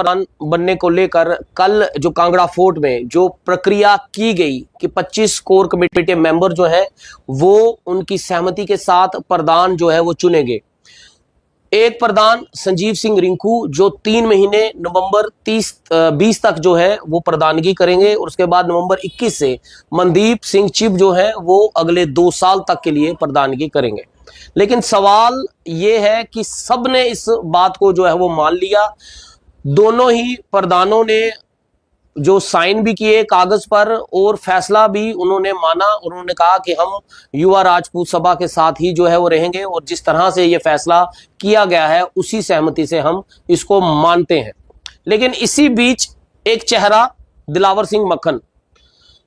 प्रधान बनने को लेकर कल जो कांगड़ा फोर्ट में जो प्रक्रिया की गई कि 25 कोर कमेटी मेंबर जो है वो उनकी सहमति के साथ प्रधान जो है वो चुनेंगे। एक प्रधान संजीव सिंह रिंकू जो 3 महीने नवंबर 20 तक जो है वो प्रधानगी करेंगे और उसके बाद नवंबर 21 से मनदीप सिंह चिब जो है वो अगले 2 साल तक के लिए प्रधानगी करेंगे। लेकिन सवाल ये है कि सबने इस बात को जो है वो मान लिया। दोनों ही प्रधानों ने जो साइन भी किए कागज पर और फैसला भी उन्होंने माना और उन्होंने कहा कि हम युवा राजपूत सभा के साथ ही जो है वो रहेंगे और जिस तरह से ये फैसला किया गया है उसी सहमति से हम इसको मानते हैं। लेकिन इसी बीच एक चेहरा दिलावर सिंह मक्खन,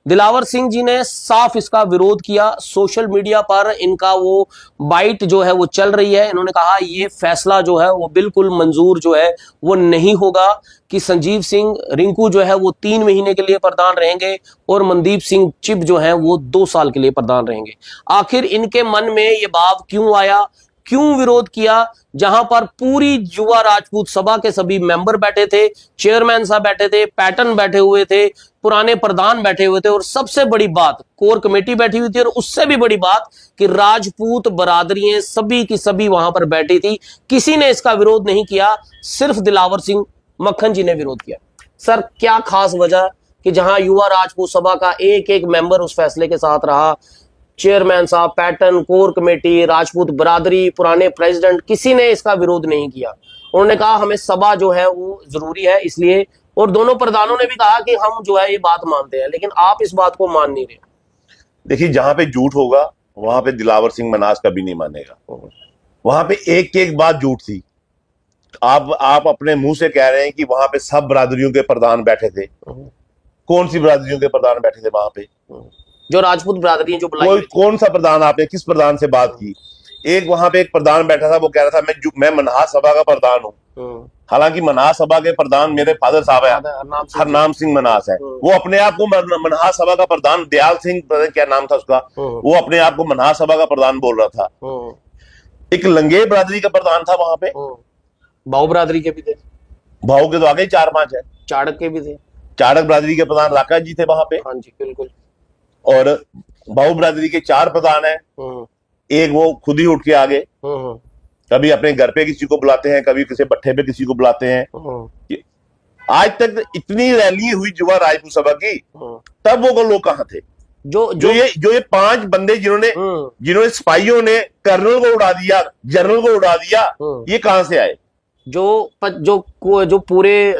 दिलावर सिंह जी ने साफ इसका विरोध किया। सोशल मीडिया पर इनका वो बाइट जो है वो चल रही है। इन्होंने कहा ये फैसला जो है वो बिल्कुल मंजूर जो है वो नहीं होगा कि संजीव सिंह रिंकू जो है वो 3 महीने के लिए प्रधान रहेंगे और मनदीप सिंह चिब जो है वो 2 साल के लिए प्रधान रहेंगे। आखिर इनके मन में ये भाव क्यों आया, क्यों विरोध किया, जहां पर पूरी युवा राजपूत सभा के सभी मेंबर बैठे थे, चेयरमैन साहब बैठे थे, पैटर्न बैठे हुए थे, पुराने प्रधान बैठे हुए थे और सबसे बड़ी बात कोर कमेटी बैठी हुई थी और उससे भी बड़ी बात कि राजपूत बरादरियां सभी की सभी वहां पर बैठी थी। किसी ने इसका विरोध नहीं किया, सिर्फ दिलावर सिंह मक्खन जी ने विरोध किया। सर क्या खास वजह कि जहां युवा राजपूत सभा का एक एक मेंबर उस फैसले के साथ रहा, चेयरमैन साहब, पैटर्न, कोर कमेटी, राजपूत बरादरी, पुराने प्रेसिडेंट, किसी ने इसका विरोध नहीं किया। उन्होंने कहा हमें सभा जो है वो जरूरी है इसलिए, और दोनों प्रधानों ने भी कहा कि हम जो है ये बात मानते हैं। लेकिन आप इस बात को मान नहीं रहे। देखिए जहां पे झूठ होगा वहां पे दिलावर सिंह मनास कभी नहीं मानेगा। वहां पे एक एक बात झूठ थी। आप अपने मुंह से कह रहे हैं कि वहां पे सब बरादरियों के प्रधान बैठे थे। कौन सी बरादरियों के प्रधान बैठे थे वहां पे? जो राजपूत बरादरी जो बुलाई, कौन सा प्रधान? आपने किस प्रधान से बात की? एक वहां पे एक प्रधान बैठा था, वो कह रहा था मैं मन्हास सभा का प्रधान हूँ। हालांकि मन्हास सभा के प्रधान मेरे फादर साहब है, हरनाम सिंह मन्हास है। वो अपने आप को मन्हास सभा का प्रधान, दयाल सिंह क्या नाम था उसका, वो अपने आप को मन्हास सभा का प्रधान बोल रहा था। एक लंगेर बरादरी का प्रधान था वहां पे। भाऊ बरादरी के भी थे। भाऊ के तो आगे 4-5 है। चाड़क के भी थे। चाड़क बरादरी के प्रधान राका जी थे वहां पे। हाँ जी बिल्कुल। और भाऊ बरादरी के 4 प्रधान है। एक वो खुद ही उठ के आगे, कभी अपने घर पे किसी को बुलाते हैं, कभी किसी भट्ठे पे किसी को बुलाते हैं। आज तक इतनी रैली हुई युवा राजपूत सभा की, तब वो लोग कहां थे? जो ये 5 बंदे जिन्होंने सिपाहियों ने कर्नल को उड़ा दिया, जनरल को उड़ा दिया, ये कहां से आए? जो पूरे